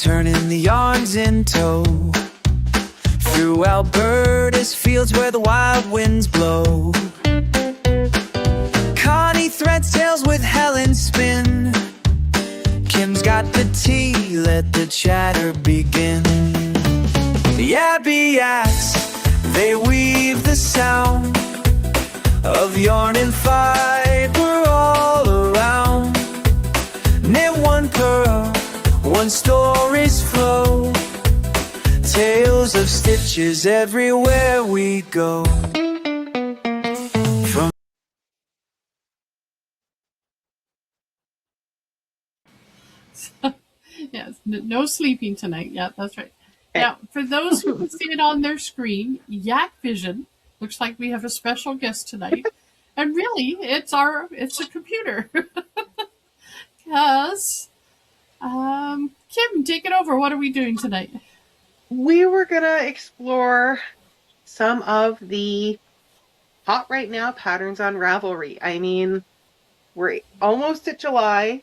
turning the yarns in tow. Through Alberta's fields where the wild winds blow, Connie threads tales with Helen spin. Kim's got the tea, let the chatter begin. The Abiaks, they weave the sound of yarn and fibre all around. Knit one pearl, one story's flow, tales of stitches everywhere we go. From Yes, no sleeping tonight. Yeah, that's right. Now, for those who can see it on their screen, Yak Vision, looks like we have a special guest tonight. And really, it's a computer. Because, Kim, take it over. What are we doing tonight? We were going to explore some of the hot right now patterns on Ravelry. I mean, we're almost at July.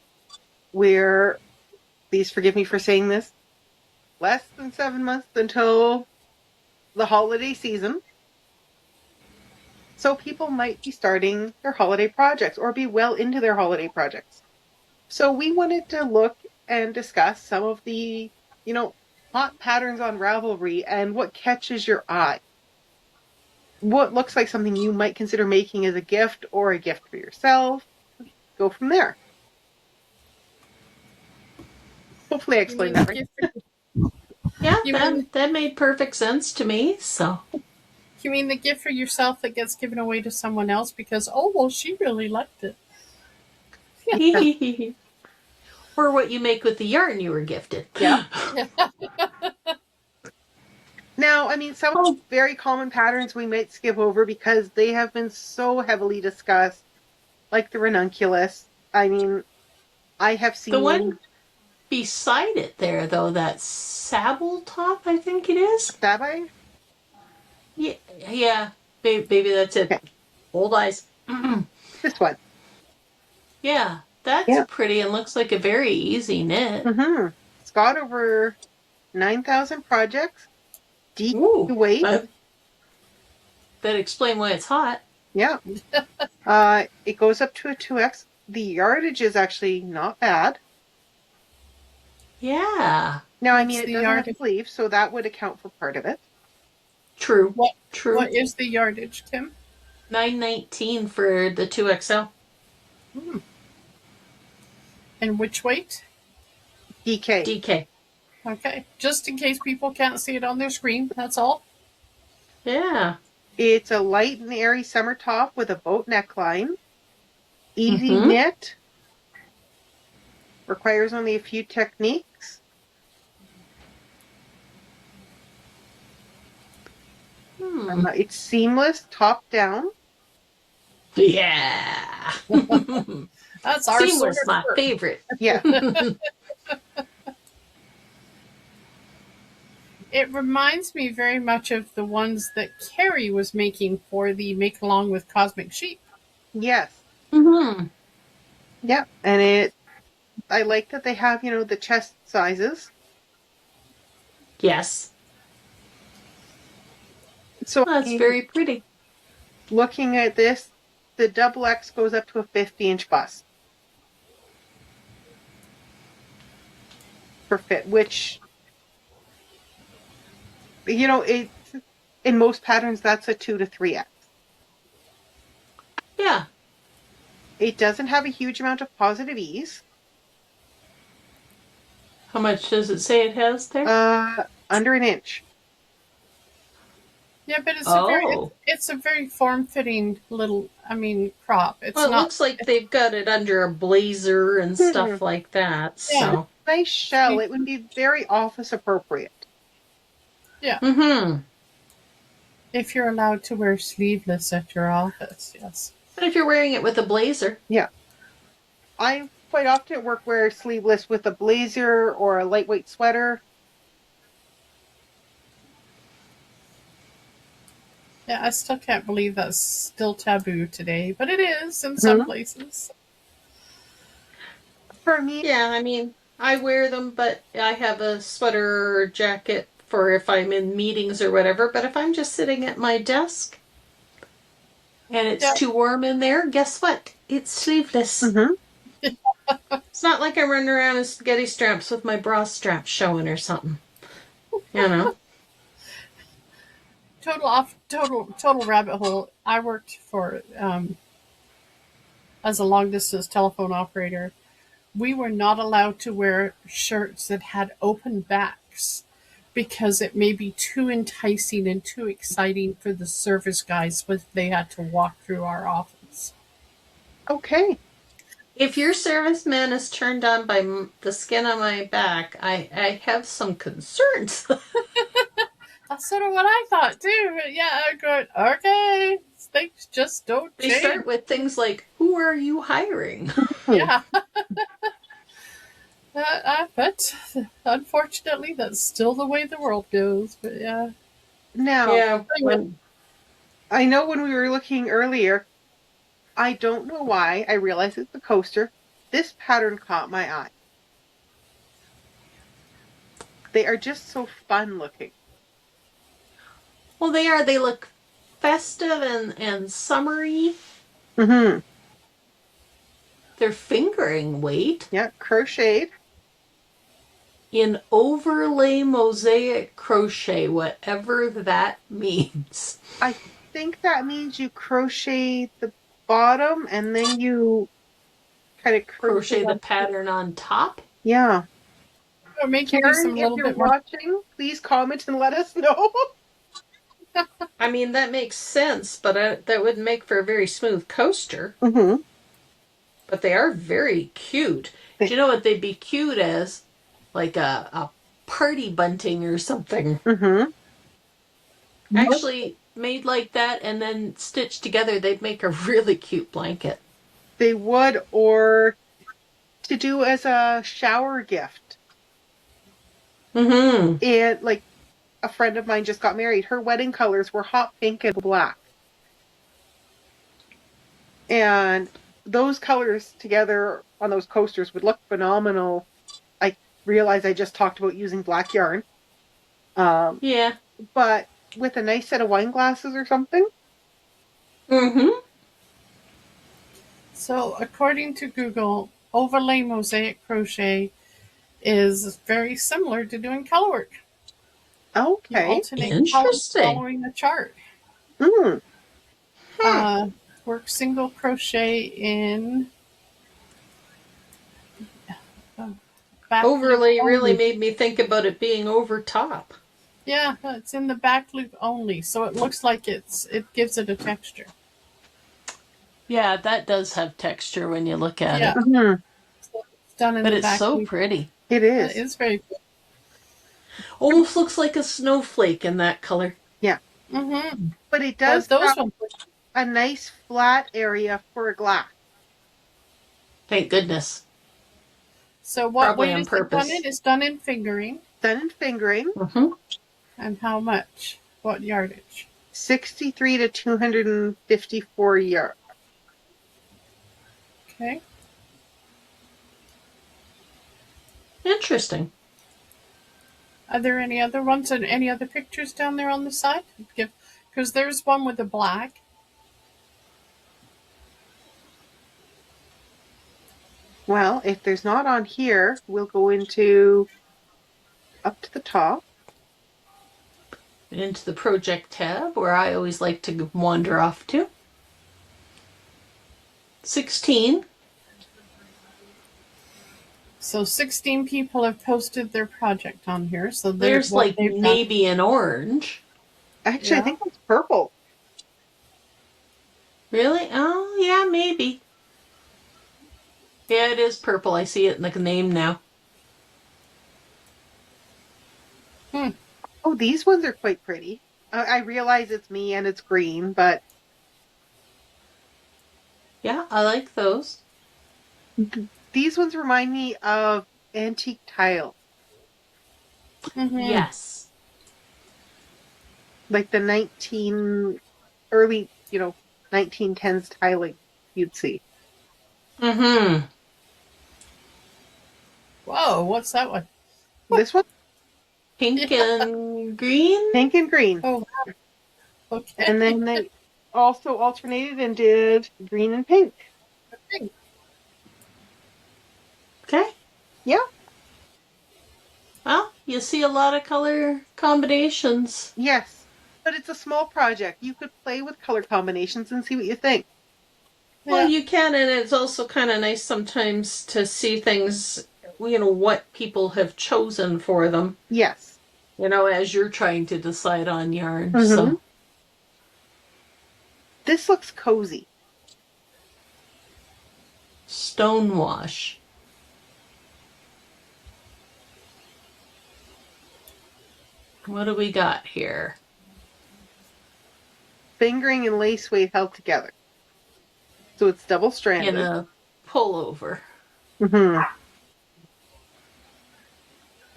We're, please forgive me for saying this, less than 7 months until the holiday season. So people might be starting their holiday projects or be well into their holiday projects. So we wanted to look and discuss some of the, hot patterns on Ravelry and what catches your eye. What looks like something you might consider making as a gift or a gift for yourself. Go from there. Hopefully I explained that right. Yeah, that made perfect sense to me. So, You mean the gift for yourself that gets given away to someone else because, oh, well, she really liked it. or what you make with the yarn you were gifted. Yeah. Now, I mean, some of the very common patterns we might skip over because they have been so heavily discussed, like the ranunculus. I mean, I have seen... The one beside it there, though, that sable top, I think it is. Sabi? Yeah, baby, that's it. Okay. Old eyes. This one. Yeah, that's pretty and looks like a very easy knit. Mm-hmm. It's got over 9,000 projects. Deep weight. That explain why it's hot. Yeah. It goes up to a 2X. The yardage is actually not bad. Yeah. Now, I mean, it doesn't have sleeves, so that would account for part of it. True. True. What is the yardage, Kim? $9.19 for the 2XL. And which weight? DK. Okay. Just in case people can't see it on their screen, that's all. Yeah. It's a light and airy summer top with a boat neckline. Easy knit. Requires only a few techniques. It's seamless, top down. Yeah. That's our seamless, my favorite. Yeah. It reminds me very much of the ones that Carrie was making for the Make Along with Cosmic Sheep. Yes. Mm-hmm. Yeah, and I like that they have, the chest sizes. Yes. So that's very pretty. Looking at this, the double X goes up to a 50-inch bust. For fit, which, in most patterns, that's a 2 to 3X. Yeah. It doesn't have a huge amount of positive ease. How much does it say it has there? Under an inch. Yeah, but it's a very form-fitting little, crop. It looks like they've got it under a blazer and stuff like that. So. Yeah. Nice shell. It would be very office appropriate. Yeah. Mm-hmm. If you're allowed to wear sleeveless at your office, yes. But if you're wearing it with a blazer. Yeah. I quite often at work wear sleeveless with a blazer or a lightweight sweater. Yeah, I still can't believe that's still taboo today, but it is in some places. For me, yeah, I wear them, but I have a sweater or jacket for if I'm in meetings or whatever. But if I'm just sitting at my desk and it's too warm in there, guess what? It's sleeveless. Mm-hmm. It's not like I'm running around in spaghetti straps with my bra straps showing or something. You know? Total rabbit hole. I worked for as a long distance telephone operator. We were not allowed to wear shirts that had open backs because it may be too enticing and too exciting for the service guys when they had to walk through our office. Okay. If your serviceman is turned on by the skin on my back, I have some concerns. That's sort of what I thought too. But yeah, I'm going, okay, things just don't They change. start with things like, who are you hiring? Yeah. But unfortunately, that's still the way the world goes. But yeah. Now, Yeah. I know when we were looking earlier, I don't know why, I realize it's a coaster. This pattern caught my eye. They are just so fun looking. Well, they are. They look festive and summery. Mm-hmm. They're fingering weight Yeah, crocheted. in overlay mosaic crochet, whatever that means. I think that means you crochet the bottom and then you kind of Crochet the pattern on top. Yeah. Or maybe do Karen, some if little you're bit more. watching, please comment and let us know. I mean, that makes sense, but that wouldn't make for a very smooth coaster. Mm-hmm. But they are very cute. Do you know what they'd be cute as? Like a party bunting or something. Mm-hmm. Actually, made like that and then stitched together, they'd make a really cute blanket. They would, or to do as a shower gift. Mm-hmm. And like a friend of mine just got married. Her wedding colors were hot pink and black. And those colors together on those coasters would look phenomenal. I realize I just talked about using black yarn. Yeah. But with a nice set of wine glasses or something. Mm-hmm. So, according to Google, overlay mosaic crochet is very similar to doing colorwork. Okay. You alternate colors Interesting. following the chart. Mm. Work single crochet in back Overlay loop really only. made me think about it being over top. Yeah, it's in the back loop only, so it looks like it gives it a texture. Yeah, that does have texture when you look at it. Mm-hmm. So it's done in But the it's back so loop. pretty. It is. It is very good. Almost looks like a snowflake in that color. Yeah. Mm-hmm. But it does Those have ones. a nice flat area for a glass. Thank goodness. So what Probably weight on is it done purpose. in? It's done in fingering. Done in fingering. Mm-hmm. And how much? What yardage? 63 to 254 yards. Okay. Interesting. Are there any other ones and any other pictures down there on the side? Because there's one with the black. Well, if there's not on here, we'll go into up to the top. Into the project tab, where I always like to wander off to. 16. So 16 people have posted their project on here. So There's what like they've done. navy and orange. Actually, Yeah. I think it's purple. Really? Oh, yeah, maybe. Yeah, it is purple. I see it in the name now. Oh, these ones are quite pretty. I realize it's me and it's green, but Yeah, I like those. these ones remind me of antique tile. Mm-hmm. Yes. Like the early 1910s tiling you'd see. Mm-hmm. Whoa, what's that one? This one, Pink and green? pink and green. Oh, okay. And then they also alternated and did green and pink. Okay. Yeah. Well, you see a lot of color combinations. Yes. But it's a small project. You could play with color combinations and see what you think. Well, Yeah. you can, and it's also kind of nice sometimes to see things, what people have chosen for them, Yes. as you're trying to decide on yarn. Mhm. So, This looks cozy. stonewash. What do we got here? Fingering and lace weight held together. So it's double stranded. In a pullover. Mm-hmm.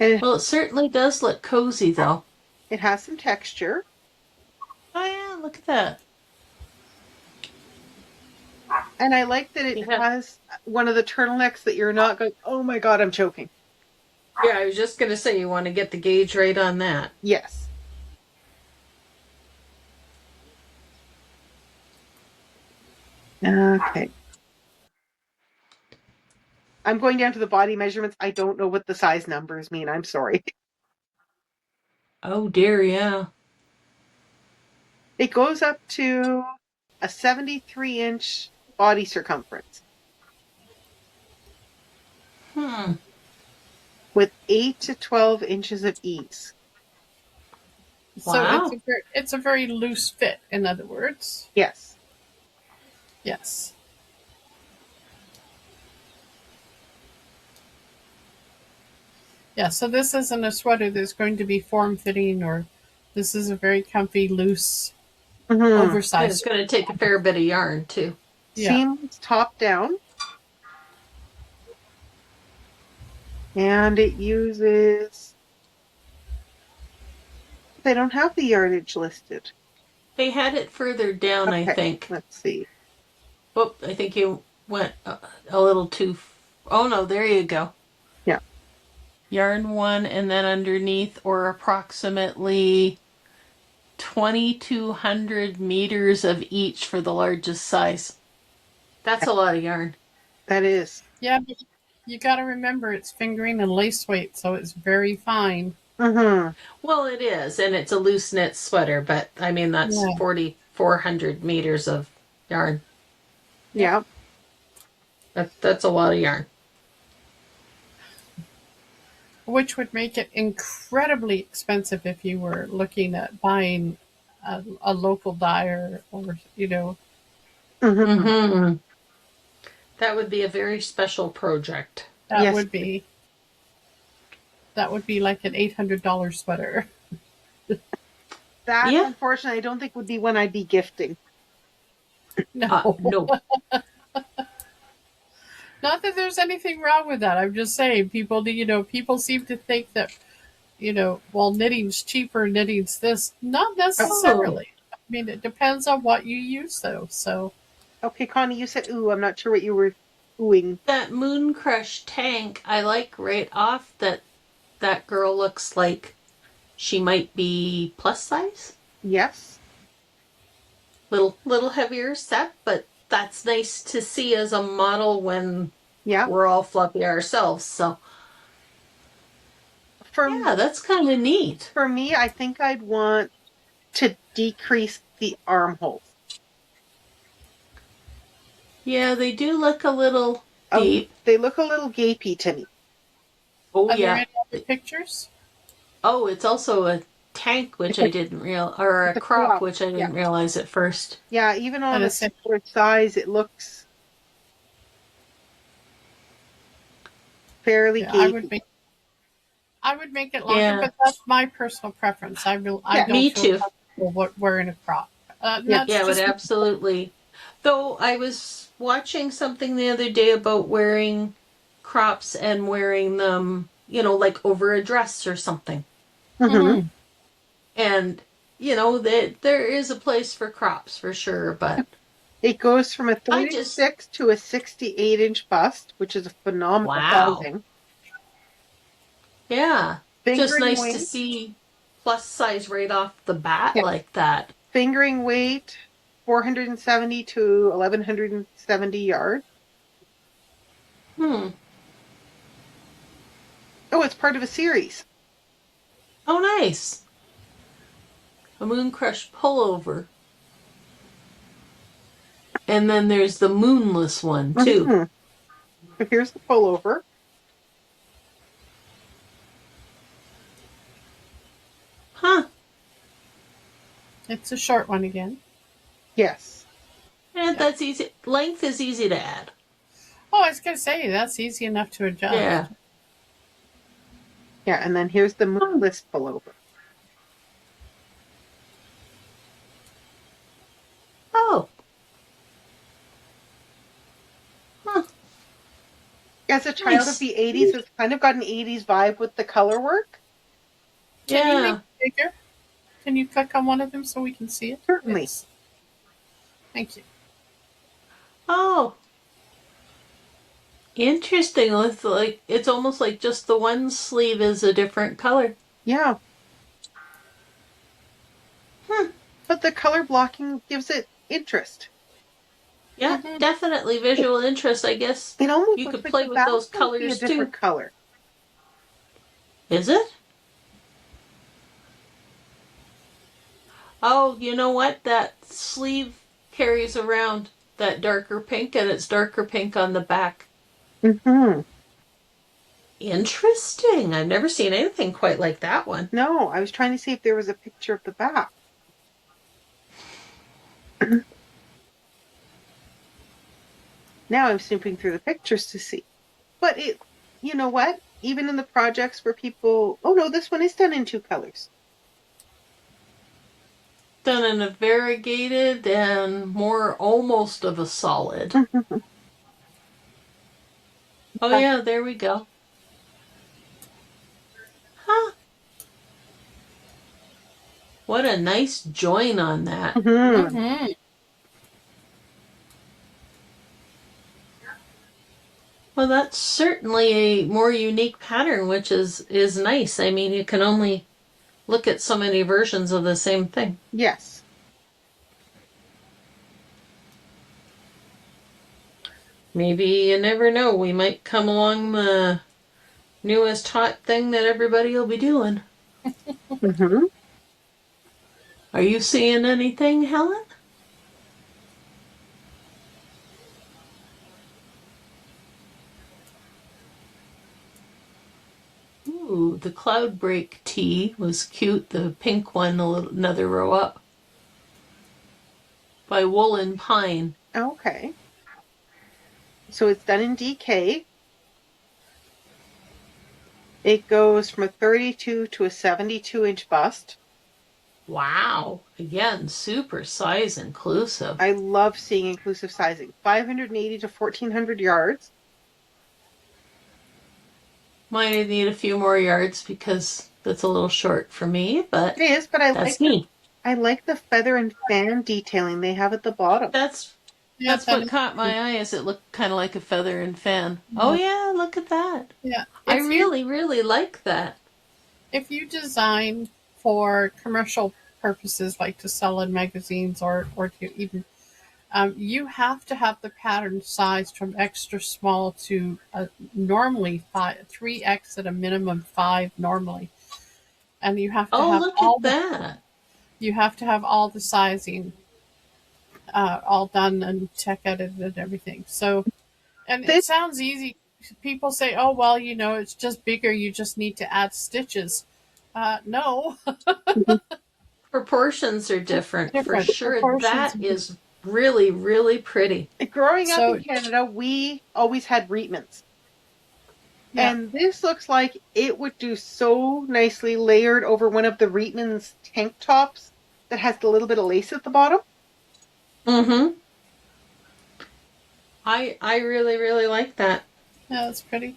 And Well, it certainly does look cozy, though. it has some texture. Oh, yeah, look at that. And I like that it Yeah. has one of the turtlenecks that you're not going, oh my God, I'm choking. Yeah, I was just going to say, you want to get the gauge right on that. Yes. Okay. I'm going down to the body measurements. I don't know what the size numbers mean. I'm sorry. Oh, dear, yeah. It goes up to a 73-inch body circumference with 8 to 12 inches of ease. So Wow. it's a very loose fit, in other words. Yes. Yes. Yeah, so this isn't a sweater that's going to be form-fitting, or this is a very comfy, loose, Mm-hmm. And it's oversized. going to take a fair bit of yarn, too. Yeah. Seams top down. And it uses... They don't have the yardage listed. They had it further down, I Okay, think. Let's see. Whoop, I think you went a little too... Oh, no, there you go. Yeah. Yarn 1, and then underneath, or approximately 2,200 meters of each for the largest size. That's a lot of yarn. That is. Yeah, but you got to remember it's fingering and lace weight, so it's very fine. Mm-hmm. Well, it is, and it's a loose knit sweater, but I mean, that's Yeah. 4,400 meters of yarn. Yeah. That's a lot of yarn. Which would make it incredibly expensive if you were looking at buying a local dyer, or Mm-hmm. Mm-hmm. That would be a very special project. that Yes. would be like an $800 sweater. That, Yeah. unfortunately, I don't think would be one I'd be gifting. No. No. Not that there's anything wrong with that. I'm just saying people seem to think that, well, knitting's cheaper, knitting's this. Not necessarily. I mean, it depends on what you use, though. So, Okay, Connie, you said ooh. I'm not sure what you were oohing. That Moon Crush tank, I like right off that girl looks like she might be plus size. Yes. Little heavier set, but that's nice to see as a model when Yeah. we're all fluffy ourselves. So For yeah, that's kind of neat. for me, I think I'd want to decrease the armholes. Yeah, they do look a little Oh, deep. they look a little gapey to me. Oh are there yeah. any other pictures? Oh, it's also a tank, which I didn't or a It's a crop, crop, which I didn't yeah. realize at first. Yeah, even on And a a sim- smaller size, it looks fairly Yeah, gapey. I would make it longer, Yeah. but that's my personal preference. I Yeah, don't me feel too. comfortable wearing a crop. Yeah. That's Yeah, just but absolutely. Though I was watching something the other day about wearing crops and wearing them, like over a dress or something. Mm-hmm. Mhm. And, there is a place for crops for sure, but It goes from a I just- 36 to a 68-inch bust, which is a phenomenal Wow. sizing. Yeah. Just Fingering nice weight. to see plus size right off the bat Yeah. like that. Fingering weight, 470 to 1170 yards. Hmm. Oh, it's part of a series. Oh, nice. A Moon Crush pullover. And then there's the moonless one, too. Mm-hmm. So here's the pullover. Huh. It's a short one again. Yes. And Yeah. that's easy. Length is easy to add. Oh, I was going to say, that's easy enough to adjust. Yeah. Yeah, and then here's the moonless pullover. Oh. Huh. As a child Nice. of the 80s, it's kind of got an 80s vibe with the color work. Can you Yeah. make it bigger? Can you click on one of them so we can see it? Certainly. It's- Thank you. Oh. Interesting. It's like it's almost like just the one sleeve is a different color. Yeah. Hmm. But the color blocking gives it interest. Yeah, Mhm. definitely visual interest. I guess It almost you looks could like play the with back those might be a colors different too. color. Is it? Oh, you know what? That sleeve carries around that darker pink, and it's darker pink on the back. Mm-hmm. Interesting. I've never seen anything quite like that one. No, I was trying to see if there was a picture of the back. Now I'm snooping through the pictures to see. But it, you know what? Even in the projects where people, oh no, this one is done in 2 colors. Done in a variegated and more almost of a solid. Oh yeah, there we go. Huh. What a nice join on that. Mm-hmm. Mm-hmm. Well, that's certainly a more unique pattern, which is nice. I mean, you can only look at so many versions of the same thing. Yes. Maybe you never know. We might come along the newest hot thing that everybody will be doing. Mm-hmm. Are you seeing anything, Helen? Ooh, the cloud break tee was cute. The pink one, another row up. By Woolen Pine. Okay. So it's done in DK. It goes from a 32 to a 72-inch bust. Wow. Again, super size inclusive. I love seeing inclusive sizing. 580 to 1400 yards. Might need a few more yards because that's a little short for me, but It is, but that's me. I like the feather and fan detailing they have at the bottom. That's Yeah, what caught my eye, is it looked kind of like a feather and fan. Oh yeah, look at that. Yeah. I If you- really like that. If you design for commercial purposes, like to sell in magazines or to even, you have to have the pattern sized from extra small to normally 3x at a minimum 5 normally, and you have to Oh, have look all at that. you have to have all the sizing all done and tech edited and everything. So, and it sounds easy. People say, "Oh well, you know, it's just bigger. You just need to add stitches." No. Proportions are different for Different. sure. Proportions That are is really pretty. Growing up So- in Canada, we always had Reitmans. Yeah. And this looks like it would do so nicely layered over one of the Reitman's tank tops that has the little bit of lace at the bottom. Mm-hmm. I really like that. Yeah, that's pretty.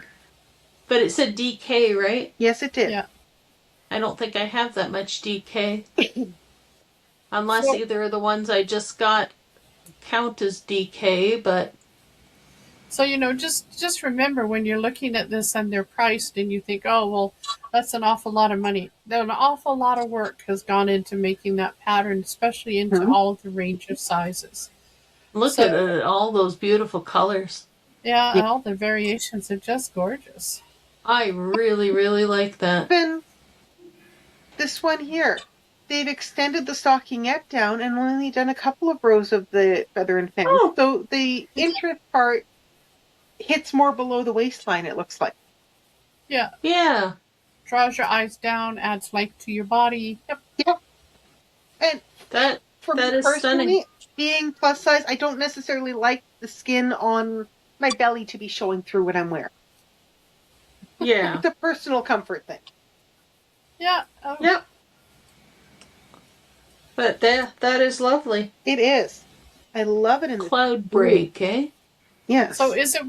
But it said DK, right? Yes, it did. Yeah. I don't think I have that much DK. Unless So- either of the ones I just got count as DK, but So, just remember when you're looking at this and they're priced and you think, oh, well, that's an awful lot of money. An awful lot of work has gone into making that pattern, especially into Mhm. all of the range of sizes. Look So, at all those beautiful colors. yeah, Yeah. all the variations are just gorgeous. I really, really like that. Even this one here, they've extended the stockingette down and only done a couple of rows of the feather and fan. Oh, So the interest part hits more below the waistline, it looks like. Yeah, yeah. draws your eyes down, adds length to your body. Yep. Yeah. And That for me that is stunning. personally, being plus size, I don't necessarily like the skin on my belly to be showing through what I'm wearing. Yeah. It's a personal comfort thing. Yeah. Yep. But that is lovely. It is. I love it in the Cloud break, eh? Yes. So is it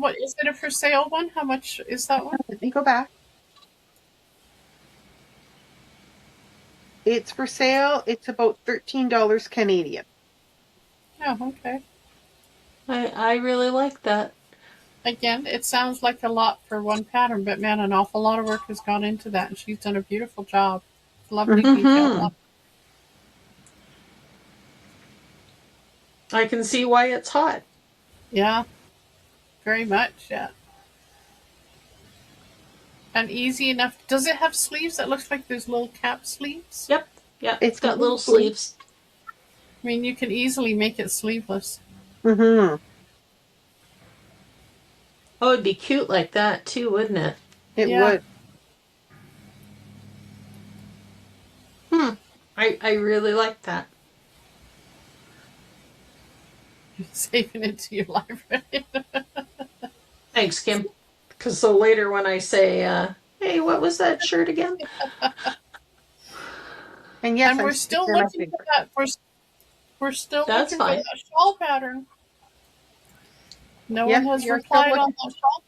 a for sale one? How much is that one? Let me go back. It's for sale. It's about $13 Canadian. Oh, okay. I really like that. Again, it sounds like a lot for one pattern, but man, an awful lot of work has gone into that, and she's done a beautiful job. Lovely detail. I can see why it's hot. Yeah, very much. Yeah, and easy enough. Does it have sleeves? That looks like there's little cap sleeves. Yep. Yep. It's got little sleeves. I mean, you can easily make it sleeveless. Mm-hmm. Oh, it'd be cute like that too, wouldn't it? It Yeah. would. I really like that. Saving it to your library. Thanks, Kim. Because so later when I say, hey, what was that shirt again? And yes, And we're still looking for that. We're still That's looking fine. for that shawl pattern. No Yes, one has you're replied still on that shawl.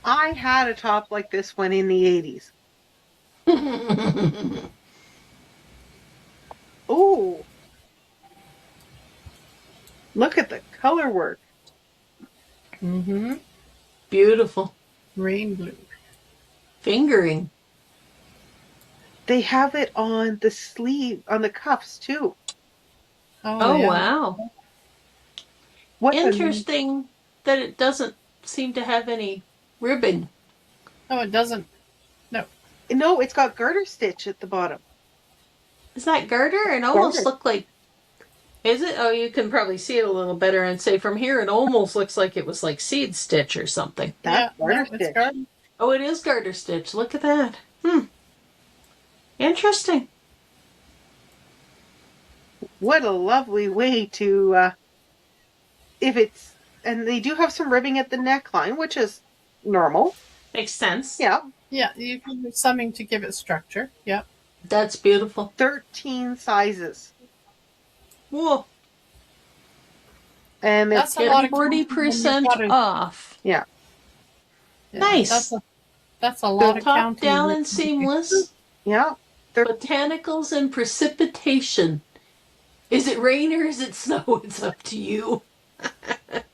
I had a top like this one in the 80s. Oh, look at the color work. Mm-hmm. Beautiful. Rain blue. Fingering. They have it on the sleeve, on the cuffs too. Oh, yeah. wow. What Interesting that it doesn't seem to have any ribbing. No, it doesn't. No, it's got garter stitch at the bottom. Is that garter? It almost Garter. looked like... Is it? Oh, you can probably see it a little better and say from here it almost looks like it was like seed stitch or something. That's yeah, garter it's stitch. garter. Oh, it is garter stitch. Look at that. Interesting. What a lovely way to, and they do have some ribbing at the neckline, which is normal. Makes sense. Yeah. Yeah, you can do something to give it structure. Yep. That's beautiful. 13 sizes. Whoa. And That's it's, a lot of 40% off. yeah. Yeah, Nice. That's a lot of Top counting. down and seamless. Yeah. Botanicals and precipitation. Is it rain or is it snow? It's up to you.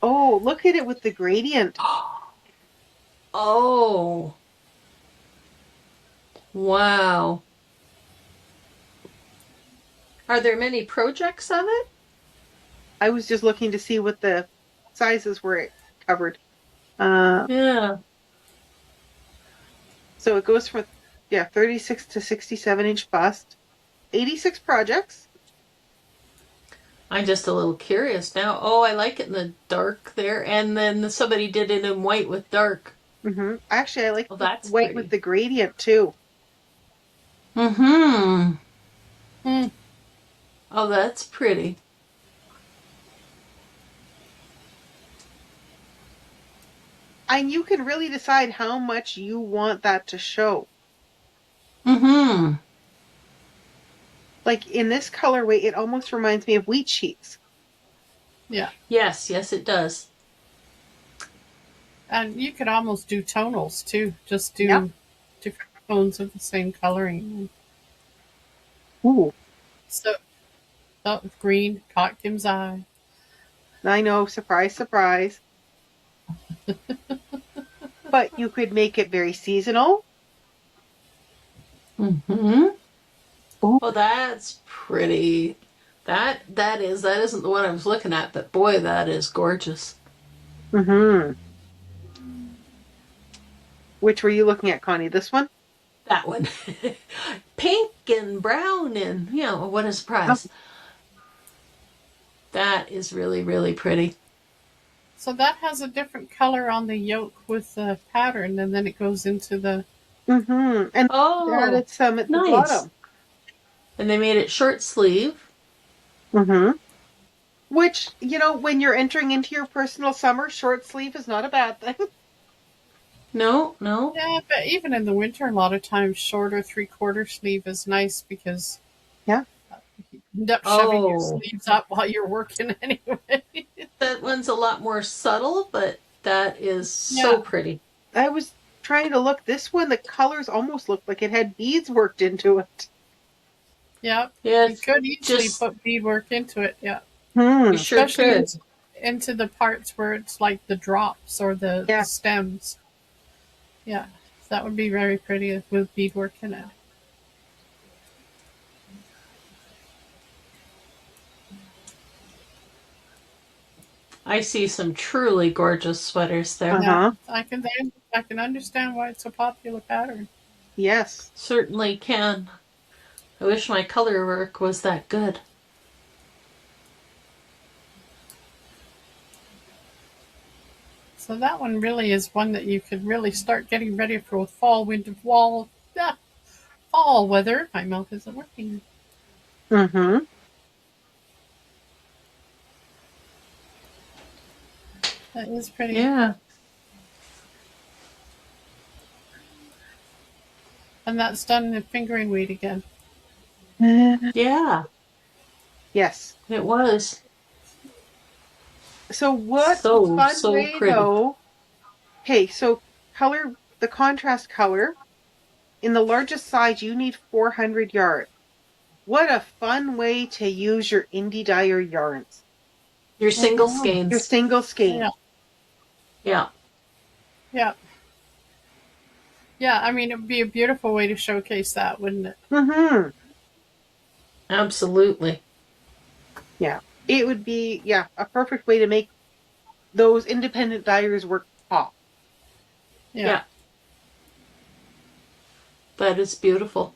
Oh, look at it with the gradient. Oh. Wow. Are there many projects of it? I was just looking to see what the sizes were covered. Yeah. So it goes from 36 to 67-inch bust. 86 projects. I'm just a little curious now. Oh, I like it in the dark there. And then somebody did it in white with dark. Mm-hmm. Actually, I like Oh, the that's white pretty. with the gradient too. Mm-hmm. Hmm. Oh, that's pretty. And you can really decide how much you want that to show. Mm-hmm. Like in this colorway, it almost reminds me of wheat sheets. Yeah. Yes, it does. And you could almost do tonals too. Just do Yep. different tones of the same coloring. Ooh. So, oh, green caught Kim's eye. I know, surprise, surprise. But you could make it very seasonal. Mm-hmm. Oh, that's pretty. That isn't the one I was looking at, but boy, that is gorgeous. Mm-hmm. Which were you looking at, Connie? This one? That one. Pink and brown and, what a surprise. That is really, really pretty. So that has a different color on the yoke with the pattern, and then it goes into the. Mm-hmm. And Oh, added some at the nice. bottom. And they made it short sleeve. Mm-hmm. Which, when you're entering into your personal summer, short sleeve is not a bad thing. No. Yeah, but even in the winter, a lot of times shorter 3/4 sleeve is nice because Yeah. you end up shoving your Oh. sleeves up while you're working anyway. That one's a lot more subtle, but that is so Yeah. pretty. I was trying to look. This one, the colors almost looked like it had beads worked into it. Yeah, Yeah, you could easily just put beadwork into it. Yeah, Hmm. you sure especially could. into the parts where it's like the drops or the Yeah. stems. Yeah, that would be very pretty with beadwork in it. I see some truly gorgeous sweaters there. Uh-huh. Yeah, I can understand why it's a popular pattern. Yes. Certainly can. I wish my color work was that good. So that one really is one that you could really start getting ready for fall, winter, fall weather. My mouth isn't working. Mm-hmm. That is pretty. Yeah. And that's done in fingering weight again. Yeah, Yes. it was. So what So fun way, pretty. though? Okay, so the contrast color. In the largest size, you need 400 yards. What a fun way to use your indie dyer yarns. Your single Mhm. skeins. Your single skein. Yeah. Yeah. Yeah. Yeah, I mean, it would be a beautiful way to showcase that, wouldn't it? Mm-hmm. Absolutely. Yeah. It would be, a perfect way to make those independent dyers work pop. Yeah. That is beautiful.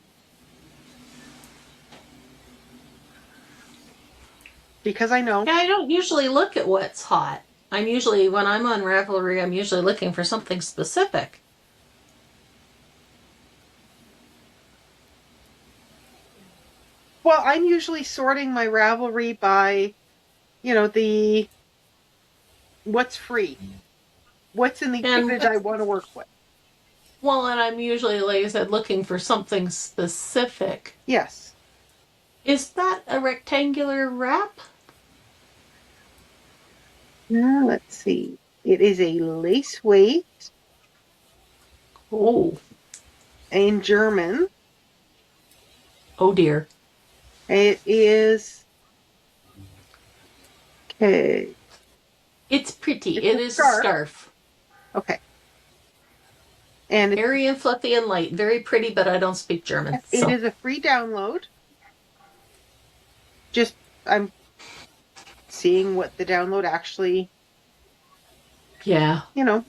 Because I know. Yeah, I don't usually look at what's hot. When I'm on Ravelry, I'm usually looking for something specific. Well, I'm usually sorting my Ravelry by, what's free. What's in the image I want to work with. Well, and I'm usually, like I said, looking for something specific. Yes. Is that a rectangular wrap? Now, let's see. It is a lace weight. Oh. In German. Oh dear. It is. Okay. It's pretty. It's it is a scarf. Okay. And airy and fluffy and light. Very pretty, but I don't speak German. It is a free download. I'm seeing what the download actually. Yeah. Can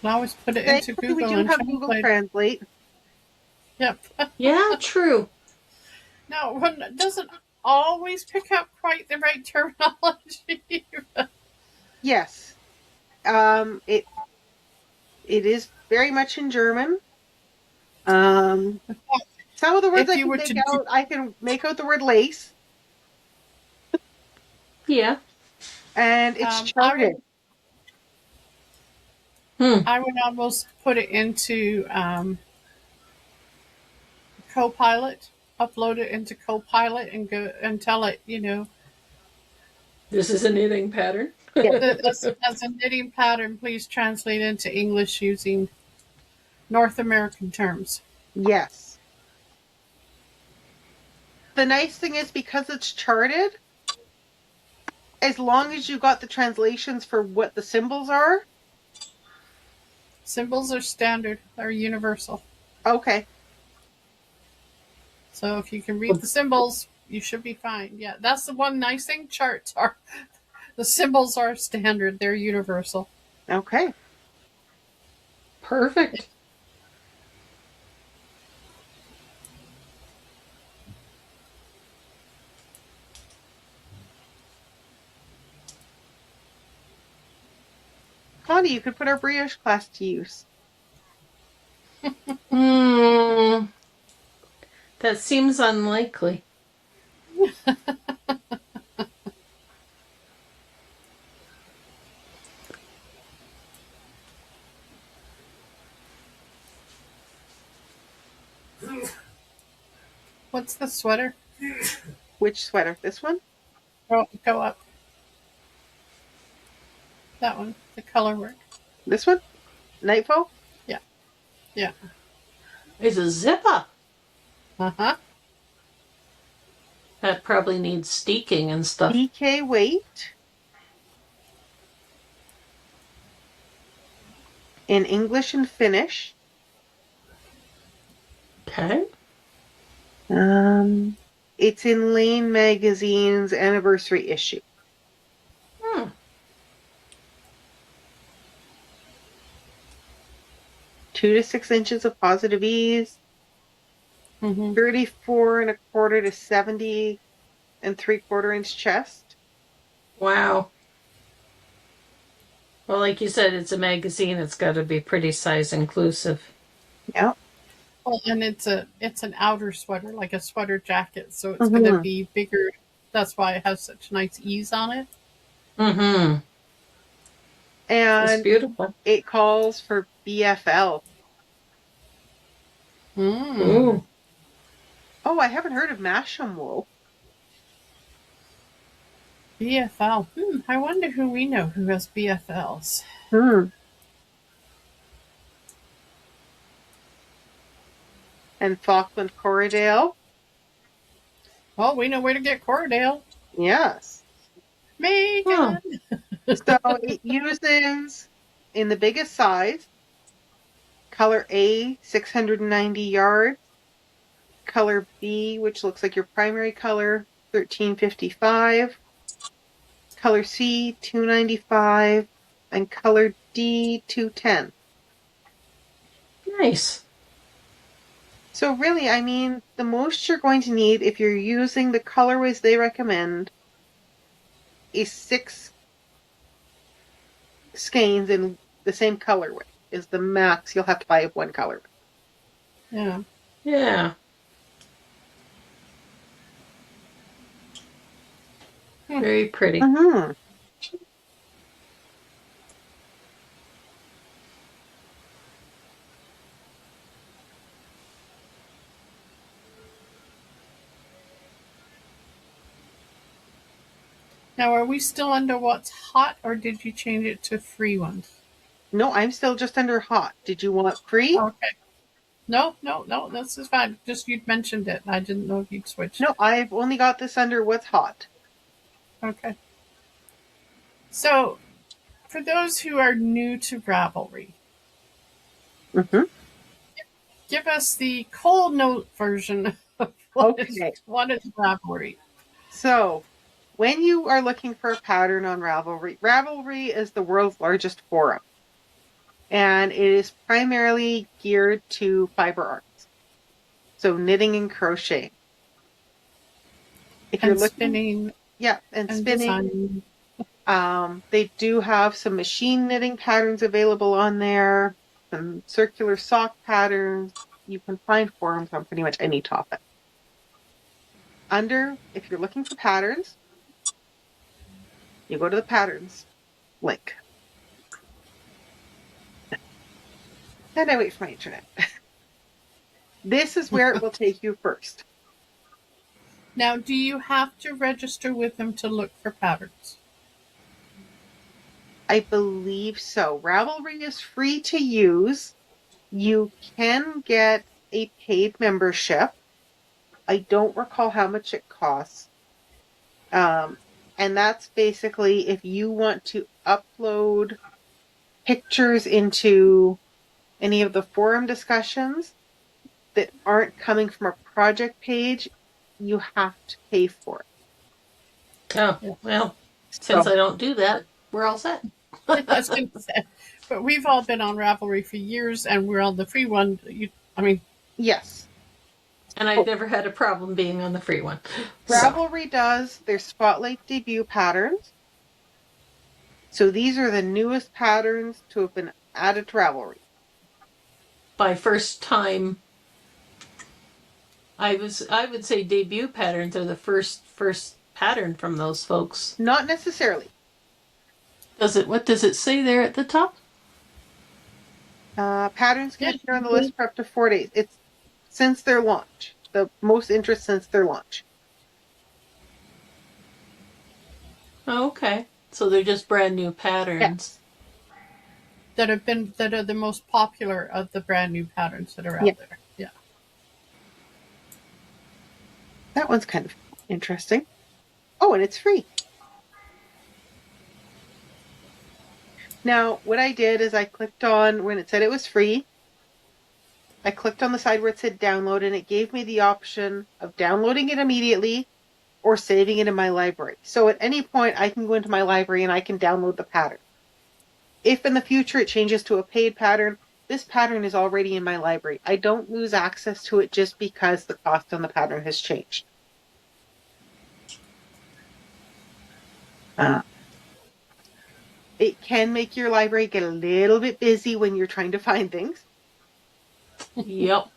always put it into Google. We do have Google Translate. Yep. Yeah, true. No, one doesn't always pick up quite the right terminology. Yes. It is very much in German. Some of the words I can make out the word lace. Yeah. And it's charted. I would almost put it into Copilot, upload it into Copilot and go and tell it, This is a knitting pattern. as a knitting pattern, please translate into English using North American terms. Yes. the nice thing is because it's charted, as long as you got the translations for what the symbols are. Symbols are standard, they're universal. Okay. So if you can read the symbols, you should be fine. Yeah, that's the one nice thing. Charts are, the symbols are standard, they're universal. Okay. Perfect. Connie, you could put our brioche class to use. That seems unlikely. What's the sweater? Which sweater? This one? Go up. That one, the color work. This one? Nightfall? Yeah. Yeah. It's a zipper. Uh-huh. That probably needs steeking and stuff. DK weight. In English and Finnish. Okay. It's in Lane Magazine's anniversary issue. 2 to 6 inches of positive ease. 34 1/4 to 70 3/4 inch chest. Wow. Well, like you said, it's a magazine. It's got to be pretty size inclusive. Yeah. Well, and it's an outer sweater, like a sweater jacket, so it's going to be bigger. That's why it has such nice ease on it. Mm-hmm. And it's beautiful. It calls for BFL. Ooh. Oh, I haven't heard of Masham wool. BFL. I wonder who we know who has BFLs. And Falkland Corriedale. Well, we know where to get Corriedale. Yes. Megan! So it uses, in the biggest size, color A, 690 yards. Color B, which looks like your primary color, 1355. Color C, 295. And color D, 210. Nice. So really, I mean, the most you're going to need if you're using the colorways they recommend is 6 skeins in the same colorway is the max you'll have to buy of one color. Yeah. Yeah. Very pretty. Now, are we still under what's hot, or did you change it to free ones? No, I'm still just under hot. Did you want free? Okay. No, this is fine. Just you'd mentioned it. I didn't know if you'd switched. No, I've only got this under what's hot. Okay. So, for those who are new to Ravelry, give us the cold note version of what is Ravelry. So, when you are looking for a pattern on Ravelry, Ravelry is the world's largest forum. And it is primarily geared to fiber arts. So knitting and crocheting. If you're looking, spinning. Yeah, and spinning. They do have some machine knitting patterns available on there, some circular sock patterns. You can find forums on pretty much any topic. If you're looking for patterns, you go to the patterns link. And I wait for my internet. This is where it will take you first. Now, do you have to register with them to look for patterns? I believe so. Ravelry is free to use. You can get a paid membership. I don't recall how much it costs. And that's basically if you want to upload pictures into any of the forum discussions that aren't coming from a project page, you have to pay for it. Oh, well, So, since I don't do that, we're all set. I was going to say, but we've all been on Ravelry for years, and we're on the free one. yes. And I've never had a problem being on the free one. So, Ravelry does their Spotlight debut patterns. So these are the newest patterns to have been added to Ravelry. by first time, I would say debut patterns are the first pattern from those folks. Not necessarily. What does it say there at the top? Patterns can appear on the list for up to 4 days. It's since their launch. The most interest since their launch. Oh, okay. So they're just brand new patterns. that are the most popular of the brand new patterns that are out Yeah. there. Yeah. That one's kind of interesting. Oh, and it's free. Now, what I did is I clicked on, when it said it was free, I clicked on the side where it said download, and it gave me the option of downloading it immediately or saving it in my library. So at any point, I can go into my library and I can download the pattern. If in the future it changes to a paid pattern, this pattern is already in my library. I don't lose access to it just because the cost on the pattern has changed. It can make your library get a little bit busy when you're trying to find things. Yep.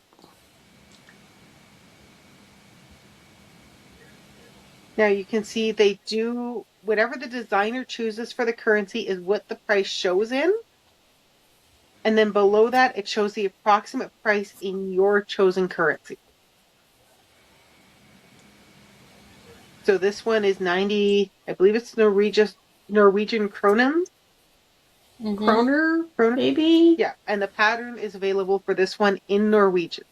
Now you can see they do, whatever the designer chooses for the currency is what the price shows in. And then below that, it shows the approximate price in your chosen currency. So this one is 90, I believe it's Norwegian kronens. Mm-hmm. Kroner, Kroner? maybe? Yeah, and the pattern is available for this one in Norwegian.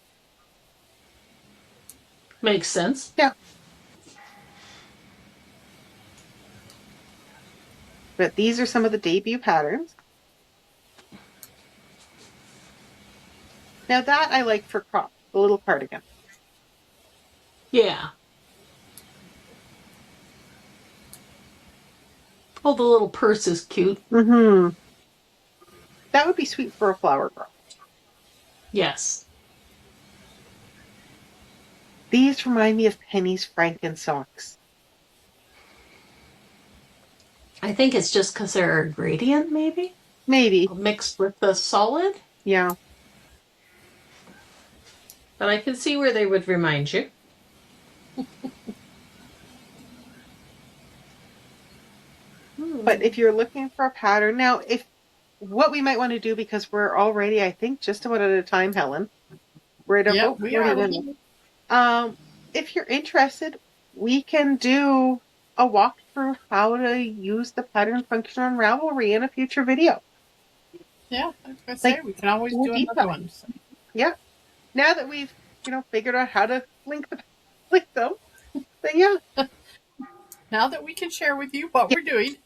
Makes sense. Yeah. But these are some of the debut patterns. Now that I like for crop, the little cardigan. Yeah. Oh, the little purse is cute. Mm-hmm. That would be sweet for a flower girl. Yes. These remind me of Penny's Franken socks. I think it's just because they're a gradient, maybe? Maybe. Mixed with the solid. Yeah. But I can see where they would remind you. But if you're looking for a pattern, now what we might want to do, because we're already, I think, just about at a time, Helen. We're at about 40 minutes. If you're interested, we can do a walkthrough how to use the pattern function on Ravelry in a future video. Yeah, I was going to say, we can always do another one. So. Yeah. Now that we've, figured out how to link them, then yeah. Now that we can share with you what we're doing.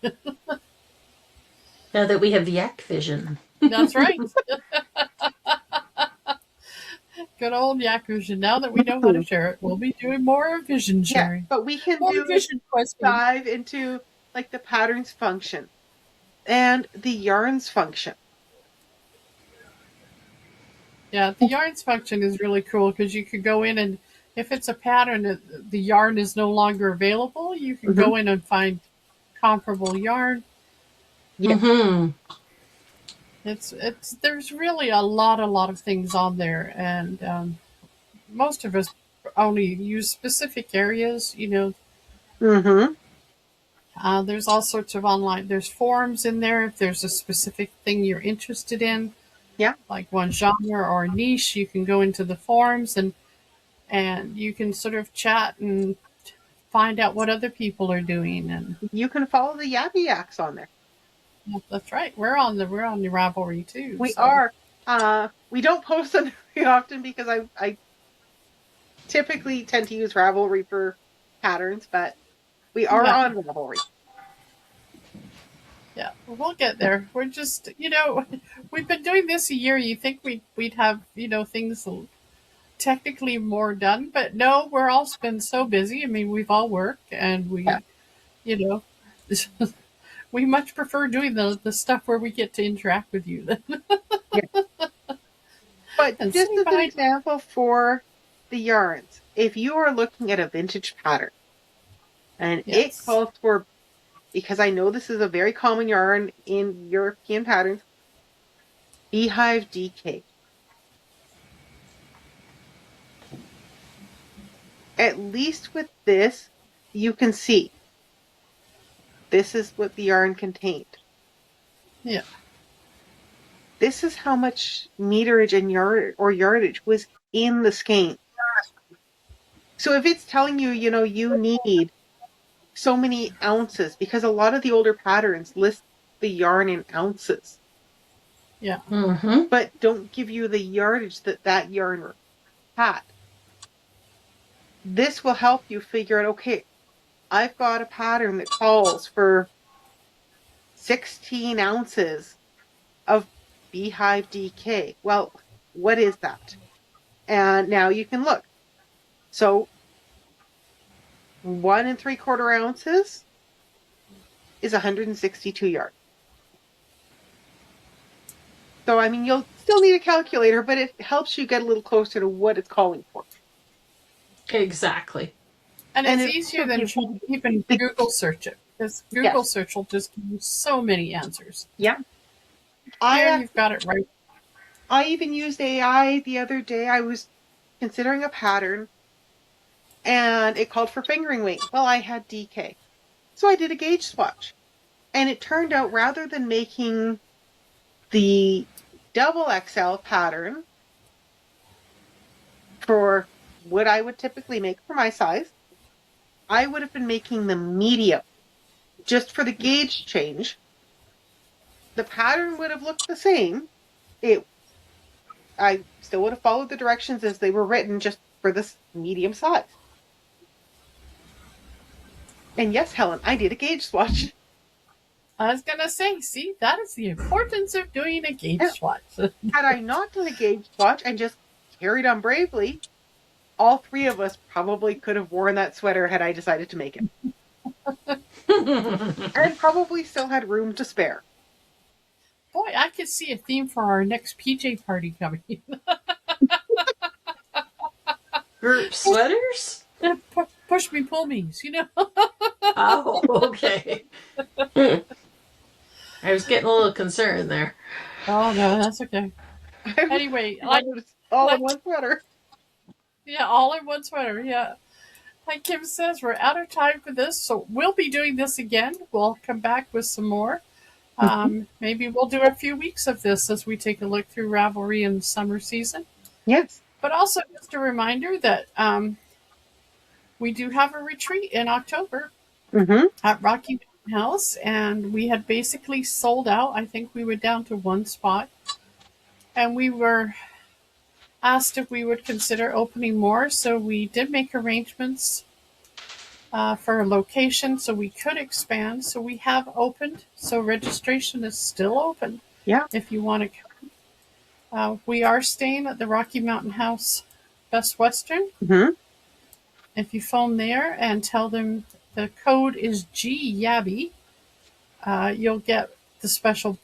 Now that we have Yak Vision. That's right. Good old Yak Vision. Now that we know how to share it, we'll be doing more vision sharing. Yeah, but we can more vision dive into the patterns function and the yarns function. Yeah, the yarns function is really cool because you could go in and if it's a pattern, the yarn is no longer available, you can go in and find comparable yarn. Yeah. Mm-hmm. There's really a lot of things on there, and most of us only use specific areas, Mm-hmm. There's all sorts of online. There's forums in there if there's a specific thing you're interested in. Yeah. Like one genre or niche, you can go into the forums and you can sort of chat and find out what other people are doing. And you can follow the Yabby Yaks on there. That's right. We're on the Ravelry too. We are. We don't post them very often because typically tend to use Ravelry for patterns, but we are Yeah. on Ravelry. Yeah, we'll get there. We're just, we've been doing this a year. You think we'd have, things technically more done, but no, we're all been so busy. I mean, we've all worked, and Yeah. you know, we much prefer doing the stuff where we get to interact with you than Yeah. But and just sitting as an behind. example for the yarns, if you are looking at a vintage pattern and it Yes. calls for, because I know this is a very common yarn in European patterns, beehive DK. At least with this, you can see this is what the yarn contained. Yeah. This is how much meterage and yardage was in the skein. So if it's telling you, you need so many ounces, because a lot of the older patterns list the yarn in ounces, Yeah. Mm-hmm. but don't give you the yardage that yarn had. This will help you figure out, okay, I've got a pattern that calls for 16 ounces of beehive DK. Well, what is that? And now you can look. So 1 3/4 ounces is 162 yards. So, I mean, you'll still need a calculator, but it helps you get a little closer to what it's calling for. Exactly. And And it's it easier also than gives you trying to even the- Google search it, because Google search will just give you so many answers. Yeah. Here you've got it right. I even used AI the other day. I was considering a pattern and it called for fingering weight. Well, I had DK. So I did a gauge swatch. And it turned out, rather than making the double XL pattern for what I would typically make for my size, I would have been making the medium just for the gauge change. The pattern would have looked the same. I still would have followed the directions as they were written, just for this medium size. And yes, Helen, I did a gauge swatch. I was gonna say, see, that is the importance of doing a gauge Yeah. swatch. Had I not done a gauge swatch and just carried on bravely, all three of us probably could have worn that sweater had I decided to make it. And probably still had room to spare. Boy, I could see a theme for our next PJ party coming. Group sweaters? Push me, pull me's, Oh, okay. I was getting a little concerned there. Oh no, that's okay. Anyway, all in one sweater. Yeah, all in one sweater. Yeah. Like Kim says, we're out of time for this, so we'll be doing this again. We'll come back with some more. Maybe we'll do a few weeks of this as we take a look through Ravelry in the summer season. Yes. But also just a reminder that we do have a retreat in October at Rocky Mountain House, and we had basically sold out. I think we were down to one spot, and we were asked if we would consider opening more, so we did make arrangements for a location so we could expand. So we have opened, so registration is still open. Yeah. If you want to come. We are staying at the Rocky Mountain House Best Western. If you phone there and tell them the code is GYABBY, you'll get the special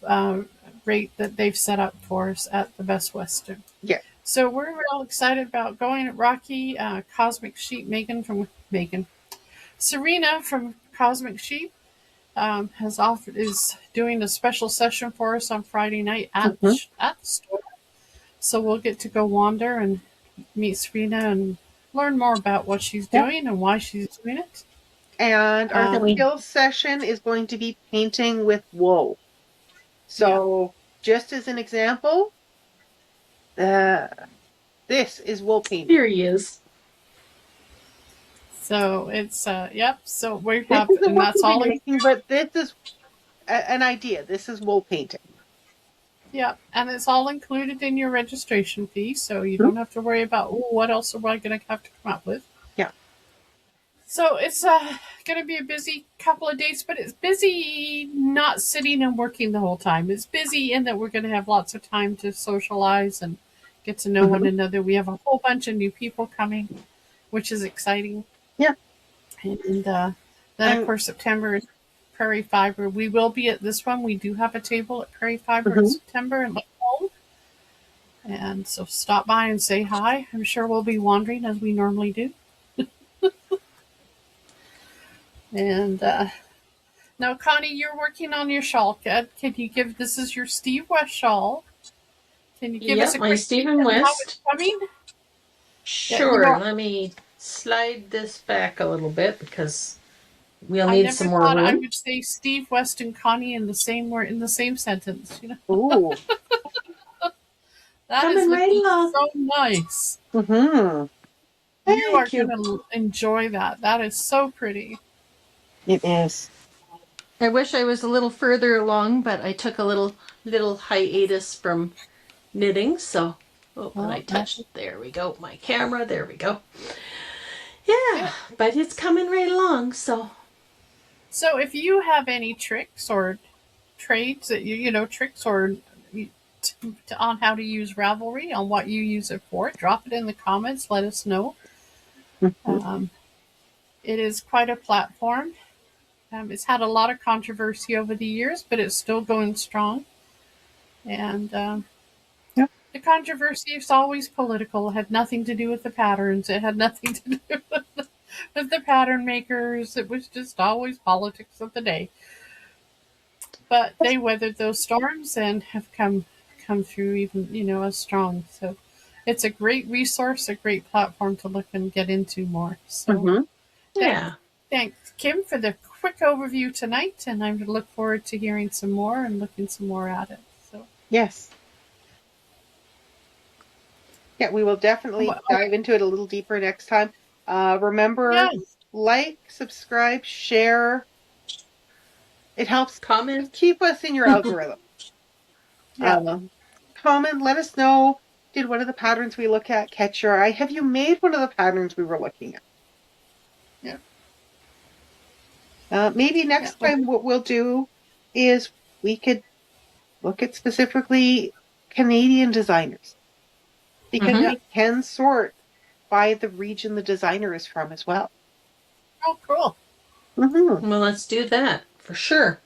rate that they've set up for us at the Best Western. Yeah. So we're real excited about going at Rocky. Cosmic Sheep, Serena from Cosmic Sheep is doing a special session for us on Friday night at the store. So we'll get to go wander and meet Serena and learn more about what she's doing and why she's doing it. And our skills session is going to be painting with wool. So just as an example, this is wool painting. Here he is. So it's So we have, and that's all. Making, but this is an idea. This is wool painting. Yep, and it's all included in your registration fee, so you don't have to worry about, oh, what else am I going to have to come up with? Yeah. So it's going to be a busy couple of days, but it's busy not sitting and working the whole time. It's busy in that we're going to have lots of time to socialize and get to know one another. We have a whole bunch of new people coming, which is exciting. Yeah. And then, of course, September is Prairie Fibre. We will be at this one. We do have a table at Prairie Fibre in September and look home. And so stop by and say hi. I'm sure we'll be wandering as we normally do. And now, Connie, you're working on your shawl. Can you give, this is your Steve West shawl. Can you give us a my quick Stephen peek at how West. it's coming? Sure. Let me slide this back a little bit because we'll I need never some more thought room. I would say Steve West and Connie in the same word, in the same sentence. You know, Ooh. that Coming is right looking along. so nice. Mm-hmm. You are Thank you. going to enjoy that. That is so pretty. It is. I wish I was a little further along, but I took a little hiatus from knitting, so when I touched, there we go, my camera, there we go. Yeah, but it's coming right along, so. So if you have any tricks or trades that tricks or on how to use Ravelry, on what you use it for, drop it in the comments. Let us know. It is quite a platform. It's had a lot of controversy over the years, but it's still going strong. And the controversy is always political. It had nothing to do with the patterns. It had nothing to do with the pattern makers. It was just always politics of the day. But they weathered those storms and have come through even, as strong. So it's a great resource, a great platform to look and get into more. So thanks, Kim, for the quick overview tonight, and I look forward to hearing some more and looking some more at it. So yes. Yeah, we will definitely dive into it a little deeper next time. Remember, like, subscribe, share. It helps comment, keep us in your algorithm. Comment, let us know, did one of the patterns we look at catch your eye? Have you made one of the patterns we were looking at? Maybe next time what we'll do is we could look at specifically Canadian designers, because we can sort by the region the designer is from as well. Oh, cool. Well, let's do that for sure.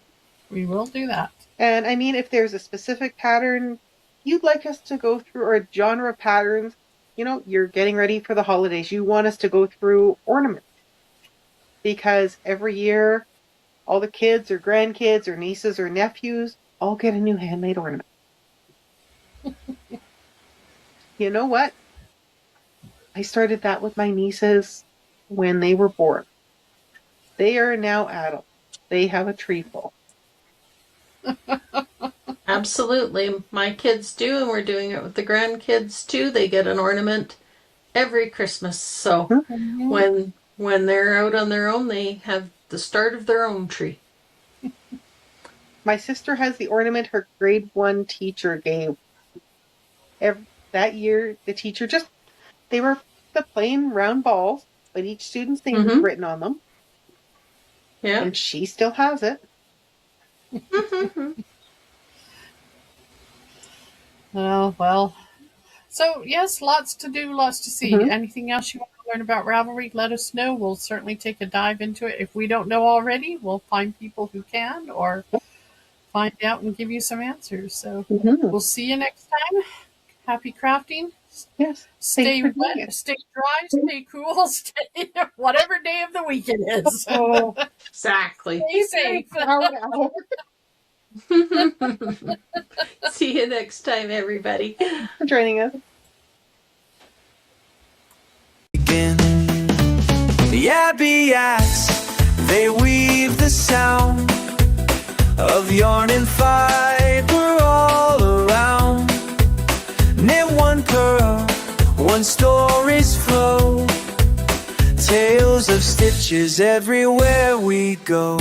We will do that. And I mean, if there's a specific pattern you'd like us to go through, or a genre of patterns, you're getting ready for the holidays, you want us to go through ornaments. Because every year, all the kids or grandkids or nieces or nephews all get a new handmade ornament. You know what? I started that with my nieces when they were born. They are now adults. They have a tree full. Absolutely. My kids do, and we're doing it with the grandkids too. They get an ornament every Christmas. So when they're out on their own, they have the start of their own tree. My sister has the ornament her grade 1 teacher gave. That year, the teacher they were the plain round balls, but each student's name was written on them. Yeah. And she still has it. Oh, well. So, yes, lots to do, lots to see. Anything else you want to learn about Ravelry, let us know. We'll certainly take a dive into it. If we don't know already, we'll find people who can, or find out and give you some answers. So we'll see you next time. Happy crafting. Yes. Stay wet, stay dry, stay cool, stay whatever day of the week it is. Oh, exactly. Stay safe. See you next time, everybody. Thanks for joining us. The Abiaks, they weave the sound of yarn and fiber all around. Knit one purl, one story's flow. Tales of stitches everywhere we go.